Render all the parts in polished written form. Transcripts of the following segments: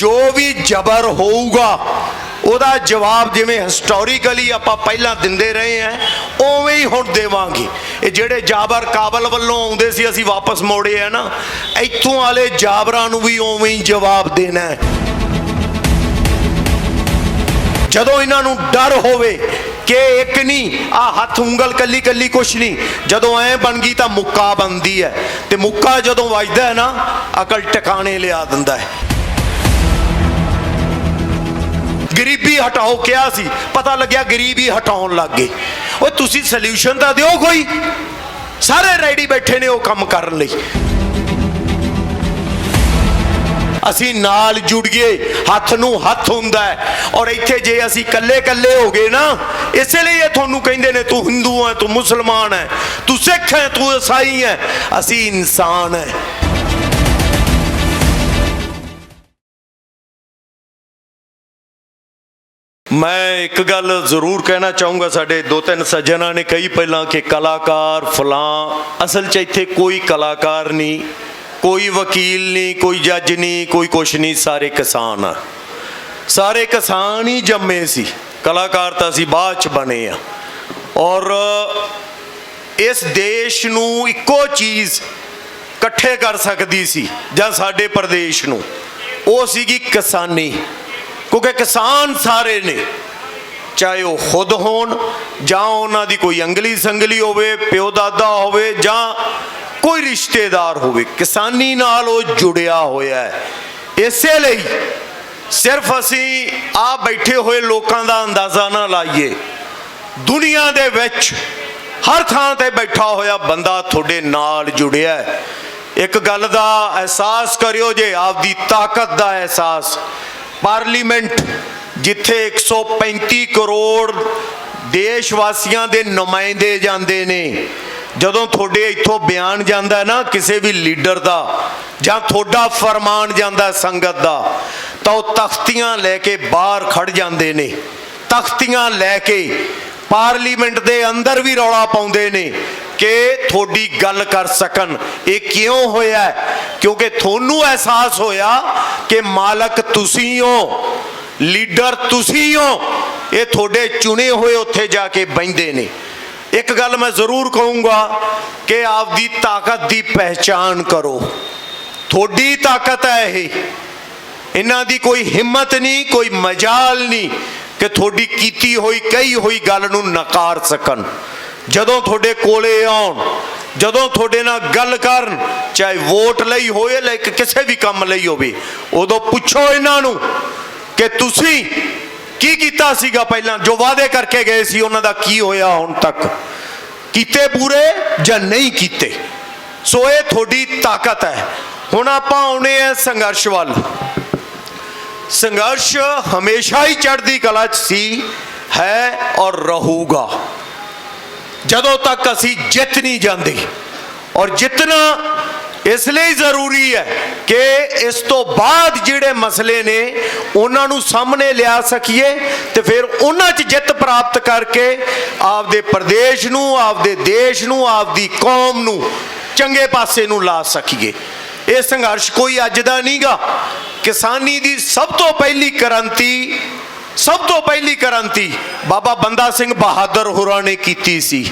जो भी जबर होऊगा ਉਹਦਾ जवाब जिवें हिस्टोरिकली आपां पहलां दिंदे रहे हैं उवें ही हुण देवांगे। ये जिहड़े जाबर काबल वल्लों आउंदे सी असीं वापस मोड़े है ना, इत्थों वाले जाबरां नूं भी उवें ही जवाब देना है। जदों इन्हां नूं डर होवे कि एक नहीं आ हथ ਉਂਗਲ कली कली कुछ नहीं, जदों ऐ बन गई तो मुक्का बनती है, तो मुक्का जदों वजदा है ना अकल टिकाने लिया दिंदा है। गरीबी हटाओ क्या सी, पता लग्या गरीबी हटाउण लग गए। ओए तुसी सल्यूशन तो दिओ कोई, सारे रेडी बैठे ने वो काम करन लई। असी नाल जुड़ गए, हथ नूं हथ हुंदा है। और इत्थे जे असी कल्ले कल्ले हो गए ना, इसलिए तुहानूं कहिंदे ने तू हिंदू है, तू मुसलमान है, तू सिख है, तू ईसाई है। असी इंसान है। मैं एक गल जरूर कहना चाहूँगा, साढ़े दो तीन सज्जना ने कही पहला कि कलाकार फलां, असल च इत्थे कोई कलाकार नहीं, कोई वकील नहीं, कोई जज नहीं, कोई कुछ नहीं, सारे किसान आ। सारे किसान ही जम्मे सी, कलाकार तो असीं बाद च बने आ। और इस देश नूं इक्को चीज़ इकट्ठे कर सकदी सी जां साडे प्रदेश नूं, वो सीगी किसानी। क्योंकि किसान सारे ने, चाहे वो खुद होण जां उन्हां दी कोई अंगली संगली होवे, प्यो दादा होवे जां कोई रिश्तेदार होवे, किसानी नाल वो जुड़िया होया है। इसे लई सिर्फ असी आ बैठे हुए लोगों का अंदाज़ा ना लाइए, दुनिया दे विच हर थां ते बैठा होया बंदा थोड़े नाल जुड़िया है। एक गल दा एहसास करियो जे, आपदी ताकत दा एहसास। पार्लीमेंट जिथे 135 करोड़ देशवासियों के नुमाइंदे जाते ने, जदों थोड़े इत्थों बयान जाता है ना किसी भी लीडर का, जां थोड़ा फरमान जाता है संगत का, तो तख्तियां लैके बाहर खड़ जाते ने। तख्तियां लैके पार्लीमेंट के अंदर भी रौला पाउंदे ने कि थोड़ी गल कर सकन। ये क्यों होया है? क्योंकि थोनू एहसास होया कि मालक तुसी हो, लीडर तुसी हो, ये थोड़े चुने हुए उत्थे जाके बहिंदे ने। एक गल मैं जरूर कहूँगा कि आपदी ताकत की पहचान करो। थोड़ी ताकत है ये, इन्हां दी कोई हिम्मत नहीं, कोई मजाल नहीं कि थोड़ी कीती हुई कही हुई गल नूं नकार सकन। जदों थोड़े कोले आउण, जदों थोड़े नाल गल करन, चाहे वोट लई होए लाइक किसी भी काम लई होवे, उदों पुछो इन्हां नूं कि तुसीं की कीता सीगा पहलां, जो वादे करके गए सी उन्हां दा की होया हुण तक, कीते पूरे जां नहीं कीते। सो ये थोड़ी ताकत है। हुण आपां आउणे आ संघर्ष वल। संघर्ष हमेशा ही चढ़ती कला च सी, है और रहूगा जदों तक असी जित नहीं जाते। और जितना इसलिए जरूरी है कि इस तो बाद जिहड़े मसले ने उन्हां नूं सामने लिया सकीए, तो फिर उन्हां च जित प्राप्त करके आपदे प्रदेश नूं, आपदे देश नूं, आपदी कौम नूं चंगे पासे नूं ला सकीए। ये संघर्ष कोई अज दा नहीं गा। किसानी दी सब तो पहली क्रांति, सब तो पहली क्रांति बाबा बंदा सिंह बहादुर होरां ने कीती सी।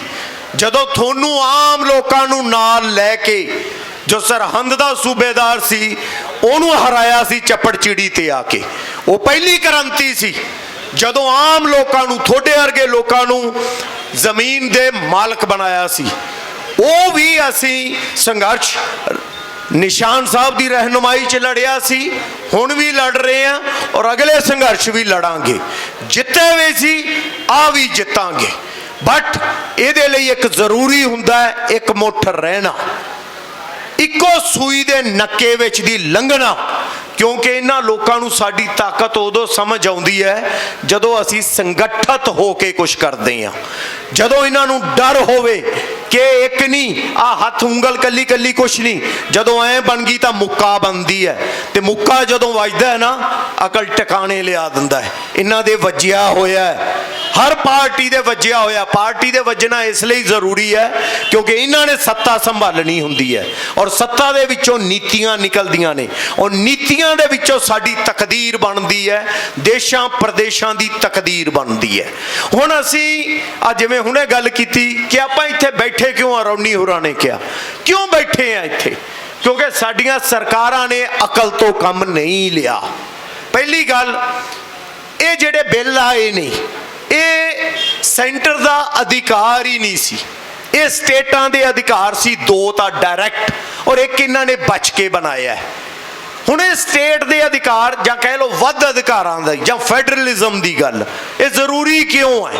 जदों थोनू आम लोकां नूं नाल लैके, जो सरहंद दा सूबेदार सी उहनूं हराया सी चप्पड़चिड़ी ते आके, वो पहली क्रांति सी। जदों आम लोकां नूं, थोड़े वर्गे लोकां नूं जमीन दे मालक बनाया सी, वो भी असी संघर्ष निशान साहब की रहनुमाई च लड़िया सी, हुण भी लड़ रहे हैं और अगले संघर्ष भी लड़ांगे। जिते भी सी आ भी जितांगे। बट इहदे लई एक जरूरी हुंदा है, एक मुठ रहना, इक्को सूई दे नक्के विच दी लंघना। क्योंकि इन्हां लोकां नूं साडी ताकत उदों समझ आउंदी है जदों असीं संगठित होके कुछ करदे हां। जदों इन्हां नूं डर होवे कि एक नहीं आ हथ ਉਂਗਲ कली कली कुछ नहीं, जदों ऐ बन गई तो मुक्का बनती है, तो मुक्का जदों वजदा है ना अकल टिकाने लिया दिंदा है। इन्हां दे वजिया होया है। हर पार्टी दे वज्जिया होया। पार्टी दे वजना इसलिए जरूरी है क्योंकि इन्होंने सत्ता संभालनी हुंदी है और सत्ता दे विचों नीतियां निकलदियां ने और नीतियां दे विचों साडी तकदीर बनदी है, देशां प्रदेशां दी तकदीर बनदी है। हुण असीं आ जिवें हुणे गल कीती कि आपां इत्थे बैठे क्यों आ, रौनी होरां ने कहा क्यों बैठे आ इत्थे, क्योंकि साडियां सरकारां ने अकल तो कम नहीं लिया। पहली गल, ये जिहड़े बिल आए ने ये सेंटर का अधिकार ही नहीं सी, ये स्टेटां दे अधिकार सी, दो तां डायरैक्ट और एक इन्हां ने बच के बनाया है। हुण ये स्टेट दे अधिकार जां कह लो वध अधिकारां दी जां फैडरलिज्म दी गल ये जरूरी क्यों है?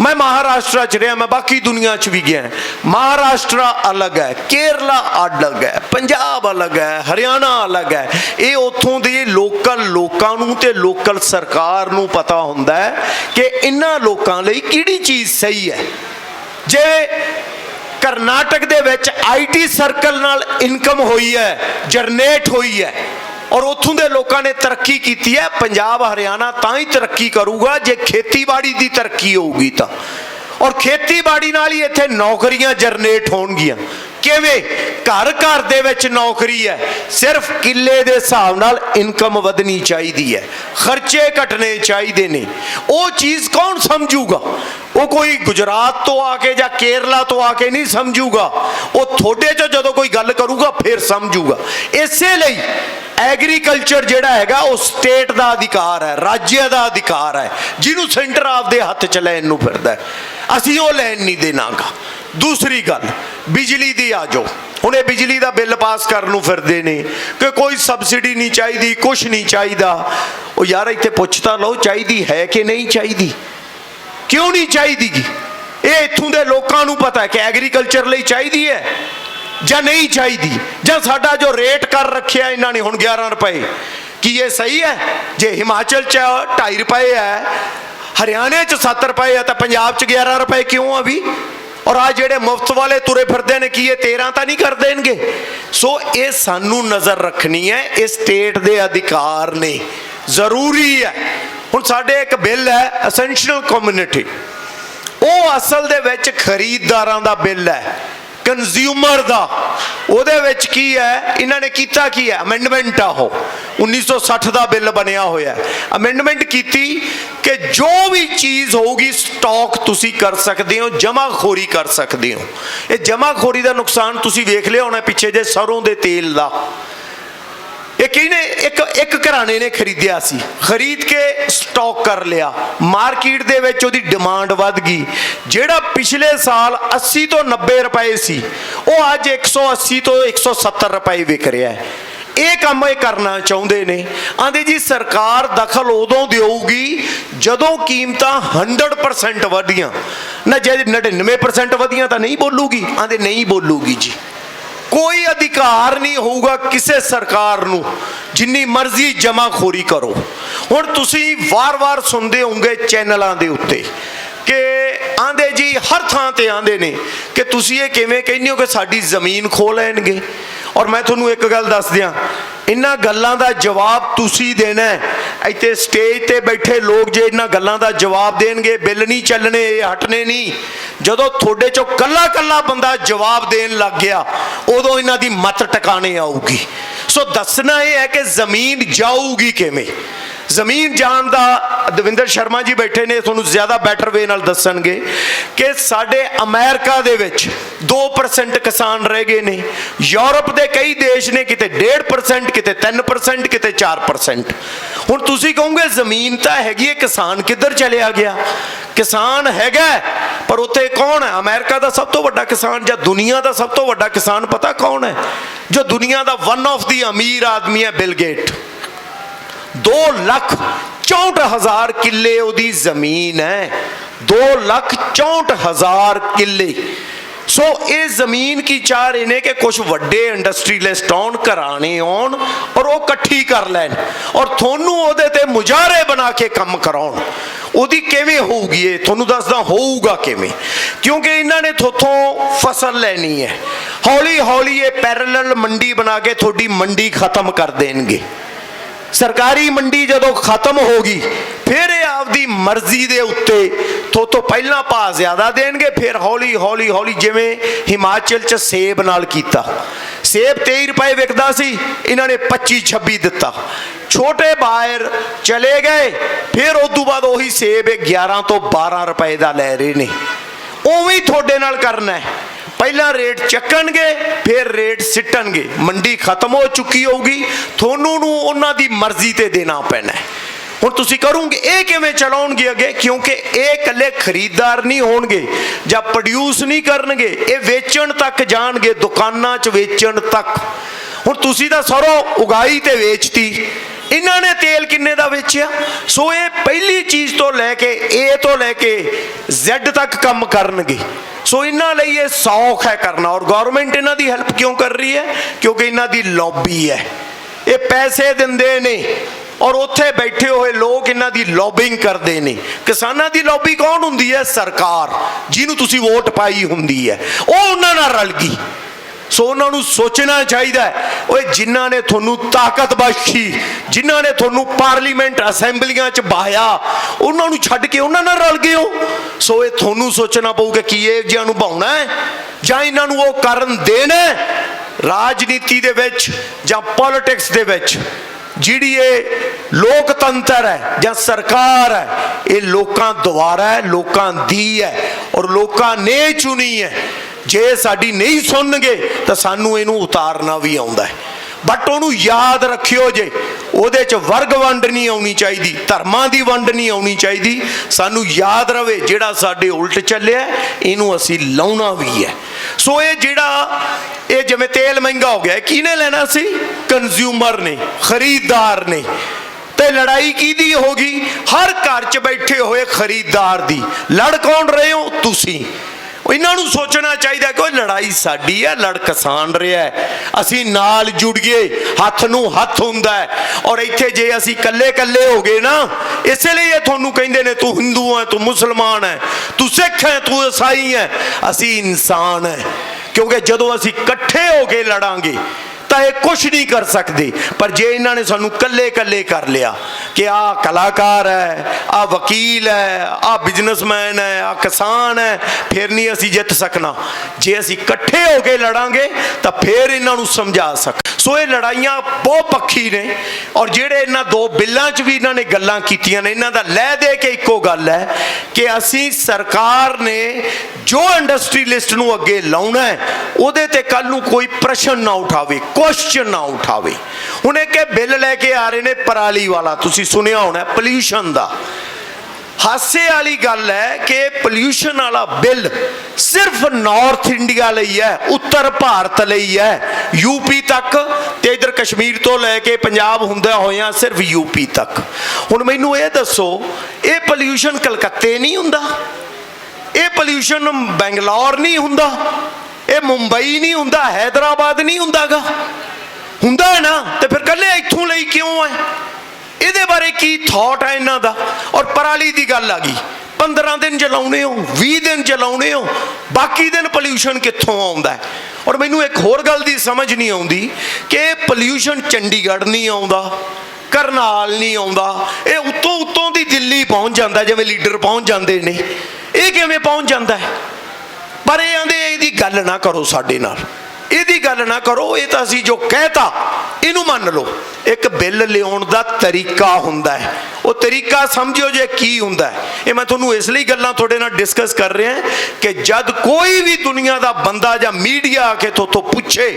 मैं महाराष्ट्र च रहा, मैं बाकी दुनिया च भी गया। महाराष्ट्र अलग है, केरला अलग है, पंजाब अलग है, हरियाणा अलग है। ये उत्थों दे लोकल लोकां नूं ते लोकल सरकार नूं पता हुंदा है कि इन्हां लोकां लई किहड़ी चीज़ सही है। जे करनाटक दे विच IT सर्कल नाल इनकम हुई है, जनरेट हुई है और उत्थों दे लोगों ने तरक्की की है, पंजाब हरियाणा तां ही तरक्की करूगा जे खेतीबाड़ी की तरक्की होगी तो, और खेतीबाड़ी नाल ही इत्थे नौकरियां जनरेट होणगियां। किवें? घर घर दे विच नौकरी है, सिर्फ किले दे हिसाब नाल इनकम वधनी चाहिदी है, खर्चे घटने चाहिए ने। वो चीज़ कौन समझूगा? वो कोई गुजरात तो आके या केरला तो आके नहीं समझूगा, वो थोड़े चो जदों कोई गल करूगा फिर समझूगा। इसे लई एग्रीकल्चर जिहड़ा हैगा वो स्टेट का अधिकार है, राज्य का अधिकार है, जिन्हों सेंटर आपदे हत्थ च लैन नूं फिरदा है। असीं वो लैन नहीं देनागा। दूसरी गल, बिजली दी आ जाओ, हुण ये बिजली का बिल पास करन नूं फिरदे ने कि कोई सबसिडी नहीं चाहिए, कुछ नहीं चाहिए। वो यार इत्थे पुछ तां लो चाहिए है कि नहीं चाहिए? क्यों नहीं चाहिए? ये इत्थों दे लोकां नूं पता है कि एग्रीकल्चर लई चाहिए है ਜਾਂ नहीं चाहिए, ਜਾਂ साडा जो रेट कर रखिया इन्होंने हुण 11 रुपए, कि ये सही है? जे हिमाचल च 2.5 रुपए है, हरियाणे च 7 रुपए है, तो पंजाब च 11 रुपए क्यों अभी? और आ जेडे मुफ्त वाले तुरे फिरदे ने कि ये 13 तो नहीं कर देंगे? सो ये सानू नज़र रखनी है, ये स्टेट दे अधिकार ने, जरूरी है। हुण साडे एक बिल है एसेंशियल कम्युनिटी, वो असल दे विच खरीददारां दा बिल है, कंज्यूमर दा। ਉਹਦੇ ਵਿੱਚ ਕੀ ਹੈ ਇਹਨਾਂ ਨੇ ਕੀਤਾ? ਕੀ ਹੈ? ਅਮੈਂਡਮੈਂਟ ਆ ਉਹ 1960 ਦਾ ਬਿੱਲ ਬਣਿਆ ਹੋਇਆ। ਅਮੈਂਡਮੈਂਟ ਕੀਤੀ ਕਿ ਜੋ ਵੀ ਚੀਜ਼ ਹੋਊਗੀ ਸਟਾਕ ਤੁਸੀਂ ਕਰ ਸਕਦੇ ਹੋ, ਜਮਾਖੋਰੀ ਕਰ ਸਕਦੇ ਹੋ। ਇਹ ਜਮਾਖੋਰੀ ਦਾ ਨੁਕਸਾਨ ਤੁਸੀਂ ਵੇਖ ਲਿਆ ਹੋਣਾ ਪਿੱਛੇ ਜੇ ਸਰੋਂ ਦੇ ਤੇਲ ਦਾ। ਇਹ ਕਿਹਨੇ ਇੱਕ ਘਰਾਣੇ ਨੇ ਖਰੀਦਿਆ ਸੀ, ਖਰੀਦ ਕੇ ਸਟਾਕ ਕਰ ਲਿਆ, ਮਾਰਕੀਟ ਦੇ ਵਿੱਚ ਉਹਦੀ ਡਿਮਾਂਡ ਵੱਧ ਗਈ। ਜਿਹੜਾ ਪਿਛਲੇ ਸਾਲ 80 ਤੋਂ 90 ਰੁਪਏ ਸੀ ਉਹ ਅੱਜ 180 ਤੋਂ 170 ਰੁਪਏ ਵਿਕ ਰਿਹਾ ਹੈ। ਇਹ ਕੰਮ ਇਹ ਕਰਨਾ ਚਾਹੁੰਦੇ ਨੇ। ਆਂਦੇ ਜੀ ਸਰਕਾਰ ਦਖਲ ਉਦੋਂ ਦੇਊਗੀ ਜਦੋਂ ਕੀਮਤਾਂ 100% ਵਧੀਆਂ ਨਾ, ਜੇ 99% ਵਧੀਆਂ ਤਾਂ ਨਹੀਂ ਬੋਲੂਗੀ। ਆਂਦੇ ਨਹੀਂ ਬੋਲੂਗੀ जी, कोई अधिकार नहीं होगा किसी सरकार नूं जिन्नी मर्जी जमाखोरी करो। हुण तुसीं वार-वार सुनते होंगे चैनलों के उत्ते कि आंदे जी हर थां ते आंदे ने कि तुसीं ये किवें कहंदे हो कि साडी ज़मीन खो लैणगे। और मैं तुहानूं एक गल दस दियां, इन्हां गल्लां दा जवाब तुसीं देना है। इत्थे स्टेज ते बैठे लोग जे इन्हां गल्लां दा जवाब देणगे, बिल नहीं चलने, हटने नहीं। जदों थोड़े चों कल्ला कल्ला बंदा जवाब देन लग गया उदों इन्हां दी मत टकाने आऊगी। सो दसना यह है कि जमीन जाऊगी किवें। जमीन जान दा दविंदर शर्मा जी बैठे ने तुहानूं ज़्यादा बैटर वे नाल दसणगे कि साडे अमेरिका दे विच 2% किसान रह गए ने, यूरोप दे कई देश ने किते 1.5%, किते 3%, किते 4%। हुण तुसीं कहोगे जमीन तां हैगी है, किसान किधर चलिया गया? किसान हैगा पर उत्थे कौन है? अमेरिका का सब तो वड्डा किसान या दुनिया का सब तो वड्डा किसान पता कौन है? जो दुनिया का वन ऑफ दी अमीर आदमी है, बिल गेट। 2,64,000 किले उदी जमीन है, 2,64,000 किले। सो ये जमीन की चाह रहे ने कि कुछ वड्डे इंडस्ट्रीलिस्ट आउण, घराने आउण और वो इकट्ठी कर लैन और थोनू ओहदे ते मुजाहरे बना के काम कराउण। ओहदी किवें होऊगी? ये थोनू दसदा होऊगा किवें, क्योंकि इन्हां ने थोथों फसल लैनी है। हौली हौली ये पैरेलल मंडी बना के थोड़ी मंडी खत्म कर देंगे। सरकारी मंडी जदों खत्म होगी फिर ये आपदी मर्जी दे उत्ते तो पहला भाव ज़्यादा देणगे, फिर हौली हौली हौली जिवें हिमाचल च सेब नाल कीता। सेब 23 रुपए विकदा सी, इन्हां ने 25-26 दिता। छोटे बायर चले गए, फिर उदों बाद उही सेब 11 तो 12 रुपए का लै रहे ने। उवें ही तुहाडे नाल करना है, पहला रेट चक्कणगे फिर रेट सिट्टणगे। मंडी खत्म हो चुकी होगी, थोनों नूं उन्हां दी मर्जी ते देना पैना है। हुण तुसीं करोगे ये किवें चलाउणगे अगे, क्योंकि ये कल्ले खरीददार नहीं होणगे जां प्रोड्यूस नहीं करनगे, ये वेचण तक जाणगे, दुकानां च वेचण तक। हुण तुसीं तां सरों उगाई ते वेचती, इन्हां ने तेल किन्ने दा वेचिया। सो ये पहली चीज़ तो लैके ए तो लैके Z तक काम करनगे। सो इन्हां लई ये सौख है करना, और गौरमेंट इन्हां दी हेल्प क्यों कर रही है, क्योंकि इन्हां दी लॉबी है। ये पैसे दिंदे ने और उत्थे बैठे हुए लोग इन्हां दी लॉबिंग करते हैं। किसानां दी लॉबी कौन हुंदी है? सरकार, जिन्हों तुसीं वोट पाई हुंदी है, वो उन्हां नाल रल गई। सो उन्होंने सोचना चाहिए, ओए जिन्हां ने तुहानूं ताकत बख्शी, जिन्हां ने तुहानूं पार्लीमेंट असैंबलियां च बहाया, उन्होंने छड्ड के उन्हां नाल रल गए हो। सो ये तुहानूं सोचना पऊगा कि ये जिहां नूं भाउणा है जां इन्हां नूं वो करन देना है। राजनीति दे विच जां पॉलिटिक्स दे विच जिहड़ी ये लोकतंत्र है जां सरकार है, ये लोकां द्वारा है, लोकां दी है और लोकां ने चुनी है। जे साडी नहीं सुनगे तो सानू इनू उतारना भी आउंदा है। बट उन्होंने याद रखियो जे उहदे च वर्ग वंड नहीं आउनी चाहिए, धर्मां दी वंड नहीं आउनी चाहिए। सानू याद रवे जिहड़ा साडे उल्ट चलिया इनू असी लाउना भी है। सो ये जिहड़ा ये जिवें तेल महंगा हो गया, किहने लेना सी? कंज्यूमर ने, खरीददार ने। ते लड़ाई किहदी होगी? हर घर च बैठे हुए खरीददार दी। लड़ कौन रहे हो? तुसीं। इन्हों सोचना चाहिए कि लड़ाई साडी है, लड़ किसान रहा है, असी नाल जुड़िए, हथ नूं हथ हुंदा है। और इत्थे जे असी कल्ले कल्ले हो गए ना, इसलिए तुहानूं कहिंदे ने तू हिंदू है, तू मुसलमान है, तू सिख है, तू ईसाई है। असी इंसान है, क्योंकि जदों असी इकट्ठे हो के लड़ांगे तो ये कुछ नहीं कर सकते। पर जे इन्होंने सानू कल्ले कल्ले कर लिया कि आ कलाकार है, आ वकील है, आ बिजनेसमैन है, आ किसान है, फिर नहीं असी जित सकना। जे असी इकट्ठे होके लड़ांगे तो फिर इन्हों समझा सक। सो ये लड़ाइयाँ बहुपक्षी ने, और जेड़े इन्होंने दो बिलों च भी इन्होंने गल्लां कीतियां ने, इन्हों दा लै दे के इक्को गल है कि असी सरकार ने जो इंडस्ट्रीलिस्ट नूं अगे लाउणा है उहदे ते कल नूं कोई प्रश्न ना उठावे, क्वेश्चन ना उठावे। हुण एक बिल लैके आ रहे ने पराली वाला, तुसीं सुनिया होना, पोल्यूशन दा। हासे वाली गल है कि पोल्यूशन वाला बिल सिर्फ नॉर्थ इंडिया लई है, उत्तर भारत लई है, यूपी तक ते इधर कश्मीर तो लैके पंजाब हुंदा होया सिर्फ यूपी तक। हुण मैनूं ये दसो, ये पोल्यूशन कलकत्ते नहीं हुंदा? ये पोल्यूशन बेंगलोर नहीं हुंदा? ये मुंबई नहीं हुंदा? हैदराबाद नहीं हुंदागा? हुंदा है ना? तो फिर कल्ले इत्थों लई क्यों है? इहदे बारे की थॉट है इन्हां दा? और पराली दी गल आ गई, 15 दिन चलाउणे हो, 20 दिन चलाउणे हो, बाकी दिन पोल्यूशन कित्थों आउंदा है? और मैनूं एक होर गल दी समझ नहीं आउंदी कि पोल्यूशन चंडीगढ़ नहीं आउंदा, करनाल नहीं आउंदा, ये उत्तों उत्तों दी दिल्ली पहुंच जांदा, जिवें लीडर पहुंच जांदे ने। ये किवें पहुंच जांदा है? पर ये आंदे इहदी गल ना करो साडे नाल, इहदी गल ना करो, ये तां असीं जो कहता इनू मान लो। एक बिल लियाउण दा तरीका हुंदा है, वो तरीका समझियो जे की हुंदा है। ये मैं तुहानूं इसलिए गल्लां तुहाडे नाल डिस्कस कर रहा कि जद कोई भी दुनिया दा बंदा जां मीडिया आके तोतों पुछे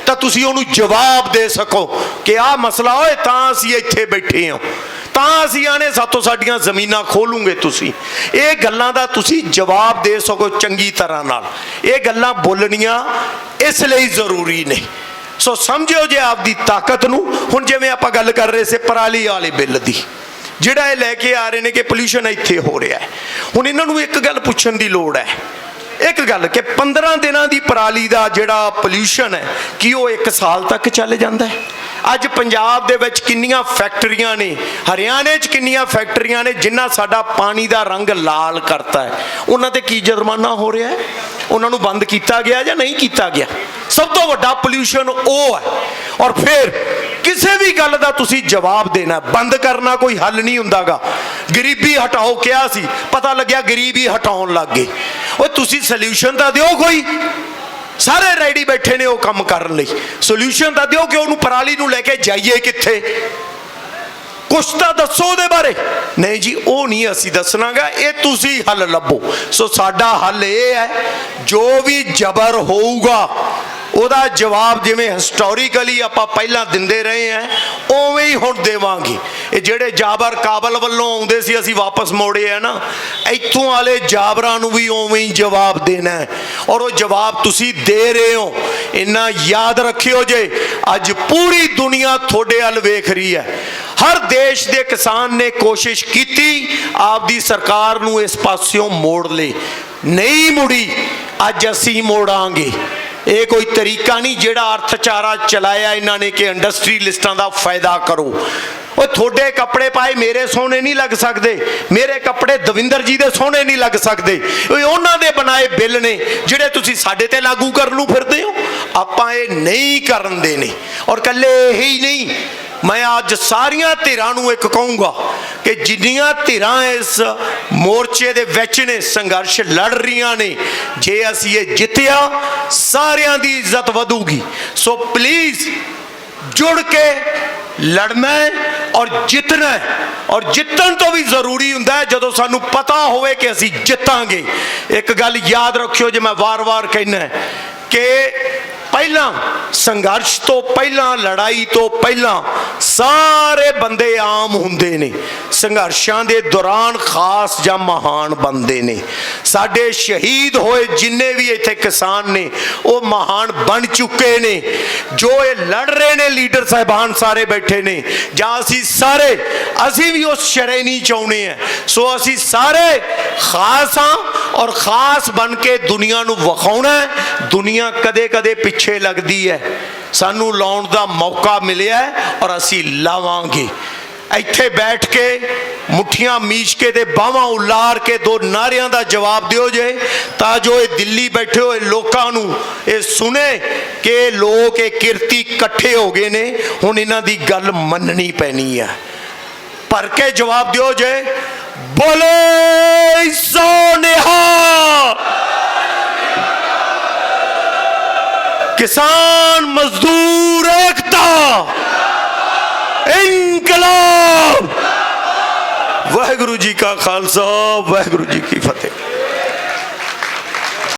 तां तुसीं उहनूं जवाब दे सको कि आ मसला होए तां असीं इत्थे बैठे हां, तां असीं आने सातों साडियां ज़मीनां खोलूंगे। तुसीं ये गल्लां दा तुसीं जवाब दे सको चंगी तरह नाल। ये गल्लां बोलणियां इसलिए जरूरी ने। सो समझो जे आपकी ताकत नूं। हुण जिवें आपां गल कर रहे से पराली वाले बिल दी, जिहड़ा ये लैके आ रहे ने कि पोल्यूशन इत्थे हो रहा है। हुण इन्हां नूं एक गल पुछण दी लोड़ है, एक गल कि 15 दिनां दी पराली दा जिहड़ा पोल्यूशन है कि वो 1 साल तक चल जांदा है। अज पंजाब दे विच किन्नियां फैक्टरियां ने, हरियाणे च किन्नियां फैक्टरियां ने जिन्हां साडा पानी दा रंग लाल करता है। उन्हां ते की जुर्माना हो रहा है? उन्हां नूं बंद किया गया या नहीं किया गया? सब तो वड्डा पोल्यूशन वो है। और फिर ਕਿਸੇ ਵੀ ਗੱਲ ਦਾ ਤੁਸੀਂ ਜਵਾਬ ਦੇਣਾ। ਬੰਦ ਕਰਨਾ ਕੋਈ ਹੱਲ ਨਹੀਂ ਹੁੰਦਾਗਾ। ਗਰੀਬੀ ਹਟਾਓ ਕਿਹਾ ਸੀ, ਪਤਾ ਲੱਗਿਆ ਗਰੀਬੀ ਹਟਾਉਣ ਲੱਗ ਗਏ। ਉਹ ਤੁਸੀਂ ਸੋਲੂਸ਼ਨ ਤਾਂ ਦਿਓ ਕੋਈ। ਸਾਰੇ ਰੈਡੀ ਬੈਠੇ ਨੇ ਉਹ ਕੰਮ ਕਰਨ ਲਈ, ਸੋਲੂਸ਼ਨ ਤਾਂ ਦਿਓ ਕਿ ਉਹਨੂੰ ਪਰਾਲੀ ਨੂੰ ਲੈ ਕੇ ਜਾਈਏ ਕਿੱਥੇ, ਕੁਛ ਤਾਂ ਦੱਸੋ ਉਹਦੇ ਬਾਰੇ। ਨਹੀਂ ਜੀ, ਉਹ ਨਹੀਂ ਅਸੀਂ ਦੱਸਣਾਗਾ, ਇਹ ਤੁਸੀਂ ਹੱਲ ਲੱਭੋ। ਸੋ ਸਾਡਾ ਹੱਲ ਇਹ ਹੈ, ਜੋ ਵੀ ਜ਼ਬਰ ਹੋਊਗਾ ਉਹਦਾ ਜਵਾਬ ਜਿਵੇਂ ਹਿਸਟੋਰੀਕਲੀ ਆਪਾਂ ਪਹਿਲਾਂ ਦਿੰਦੇ ਰਹੇ ਹਾਂ ਉਵੇਂ ਹੀ ਹੁਣ ਦੇਵਾਂਗੇ। ਇਹ ਜਿਹੜੇ ਜਾਬਰ ਕਾਬਲ ਵੱਲੋਂ ਆਉਂਦੇ ਸੀ ਅਸੀਂ ਵਾਪਸ ਮੋੜੇ ਆ ਨਾ, ਇੱਥੋਂ ਵਾਲੇ ਜਾਬਰਾਂ ਨੂੰ ਵੀ ਉਵੇਂ ਹੀ ਜਵਾਬ ਦੇਣਾ ਹੈ, ਔਰ ਉਹ ਜਵਾਬ ਤੁਸੀਂ ਦੇ ਰਹੇ ਹੋ। ਇੰਨਾ ਯਾਦ ਰੱਖਿਓ ਜੇ, ਅੱਜ ਪੂਰੀ ਦੁਨੀਆ ਤੁਹਾਡੇ ਵੱਲ ਵੇਖ ਰਹੀ ਹੈ। ਹਰ ਦੇਸ਼ ਦੇ ਕਿਸਾਨ ਨੇ ਕੋਸ਼ਿਸ਼ ਕੀਤੀ ਆਪਦੀ ਸਰਕਾਰ ਨੂੰ ਇਸ ਪਾਸਿਓਂ ਮੋੜ ਲਈ, ਨਹੀਂ ਮੁੜੀ। ਅੱਜ ਅਸੀਂ ਮੋੜਾਂਗੇ। ਇਹ ਕੋਈ ਤਰੀਕਾ ਨਹੀਂ ਜਿਹੜਾ ਅਰਥਚਾਰਾ ਚਲਾਇਆ ਇਹਨਾਂ ਨੇ ਕਿ ਇੰਡਸਟਰੀਲਿਸਟਾਂ ਦਾ ਫਾਇਦਾ ਕਰੋ। ਉਹ ਤੁਹਾਡੇ ਕੱਪੜੇ ਪਾਏ ਮੇਰੇ ਸੋਹਣੇ ਨਹੀਂ ਲੱਗ ਸਕਦੇ, ਮੇਰੇ ਕੱਪੜੇ ਦਵਿੰਦਰ ਜੀ ਦੇ ਸੋਹਣੇ ਨਹੀਂ ਲੱਗ ਸਕਦੇ। ਉਹ ਉਹਨਾਂ ਦੇ ਬਣਾਏ ਬਿੱਲ ਨੇ ਜਿਹੜੇ ਤੁਸੀਂ ਸਾਡੇ ਤੇ ਲਾਗੂ ਕਰਨ ਨੂੰ ਫਿਰਦੇ ਹੋ। ਆਪਾਂ ਇਹ ਨਹੀਂ ਕਰਨ ਦੇਣੇ। ਔਰ ਇਕੱਲੇ ਇਹੀ ਨਹੀਂ, ਮੈਂ ਅੱਜ ਸਾਰੀਆਂ ਧਿਰਾਂ ਨੂੰ ਇੱਕ ਕਹੂੰਗਾ ਕਿ ਜਿੰਨੀਆਂ ਧਿਰਾਂ ਇਸ ਮੋਰਚੇ ਦੇ ਵਿੱਚ ਨੇ, ਸੰਘਰਸ਼ ਲੜ ਰਹੀਆਂ ਨੇ, ਜੇ ਅਸੀਂ ਇਹ ਜਿੱਤਿਆ ਸਾਰਿਆਂ ਦੀ ਇੱਜ਼ਤ ਵਧੂਗੀ। ਸੋ ਪਲੀਜ਼ ਜੁੜ ਕੇ ਲੜਨਾ ਔਰ ਜਿੱਤਣਾ। ਔਰ ਜਿੱਤਣ ਤੋਂ ਵੀ ਜ਼ਰੂਰੀ ਹੁੰਦਾ ਹੈ ਜਦੋਂ ਸਾਨੂੰ ਪਤਾ ਹੋਵੇ ਕਿ ਅਸੀਂ ਜਿੱਤਾਂਗੇ। ਇੱਕ ਗੱਲ ਯਾਦ ਰੱਖਿਓ, ਜੇ ਮੈਂ ਵਾਰ-ਵਾਰ ਕਹਿਣਾ ਕਿ ਪਹਿਲਾਂ ਸੰਘਰਸ਼ ਤੋਂ ਪਹਿਲਾਂ, ਲੜਾਈ ਤੋਂ ਪਹਿਲਾਂ ਸਾਰੇ ਬੰਦੇ ਆਮ ਹੁੰਦੇ ਨੇ, ਸੰਘਰਸ਼ਾਂ ਦੇ ਦੌਰਾਨ ਖਾਸ ਜਾਂ ਮਹਾਨ ਬਣਦੇ ਨੇ। ਸਾਡੇ ਸ਼ਹੀਦ ਹੋਏ ਜਿੰਨੇ ਵੀ ਇੱਥੇ ਕਿਸਾਨ ਨੇ ਉਹ ਮਹਾਨ ਬਣ ਚੁੱਕੇ ਨੇ। ਜੋ ਇਹ ਲੜ ਰਹੇ ਨੇ ਲੀਡਰ ਸਾਹਿਬਾਨ ਸਾਰੇ ਬੈਠੇ ਨੇ, ਜਾਂ ਅਸੀਂ ਸਾਰੇ, ਅਸੀਂ ਵੀ ਉਸ ਸ਼੍ਰੇਣੀ ਚਾਹੁੰਦੇ ਹਾਂ। ਸੋ ਅਸੀਂ ਸਾਰੇ ਖਾਸ ਹਾਂ ਔਰ ਖਾਸ ਬਣ ਕੇ ਦੁਨੀਆ ਨੂੰ ਵਿਖਾਉਣਾ। ਦੁਨੀਆ ਕਦੇ ਕਦੇ ਪਿੱਛੇ ਲੱਗਦੀ ਹੈ, ਸਾਨੂੰ ਲਾਉਣ ਦਾ ਮੌਕਾ ਮਿਲਿਆ ਔਰ ਅਸੀਂ ਲਾਵਾਂਗੇ। ਇੱਥੇ ਬੈਠ ਕੇ ਮੁੱਠੀਆਂ ਮੀਚ ਕੇ ਤੇ ਬਾਹਾਂ ਉਲਾਰ ਕੇ ਦੋ ਨਾਰਿਆਂ ਦਾ ਜਵਾਬ ਦਿਓ ਜੇ, ਤਾਂ ਜੋ ਇਹ ਦਿੱਲੀ ਬੈਠੇ ਹੋਏ ਲੋਕਾਂ ਨੂੰ ਇਹ ਸੁਣੇ ਕਿ ਲੋਕ ਇਹ ਕਿਰਤੀ ਇਕੱਠੇ ਹੋ ਗਏ ਨੇ, ਹੁਣ ਇਹਨਾਂ ਦੀ ਗੱਲ ਮੰਨਣੀ ਪੈਣੀ ਹੈ। ਭਰ ਕੇ ਜਵਾਬ ਦਿਓ ਜੇ, ਬੋਲੇ ਸੋ ਨਿਹਾਲ। किसान मजदूर एकता, इनकलाब। वाहिगुरु जी का खालसा, वाहिगुरु जी की फतेह।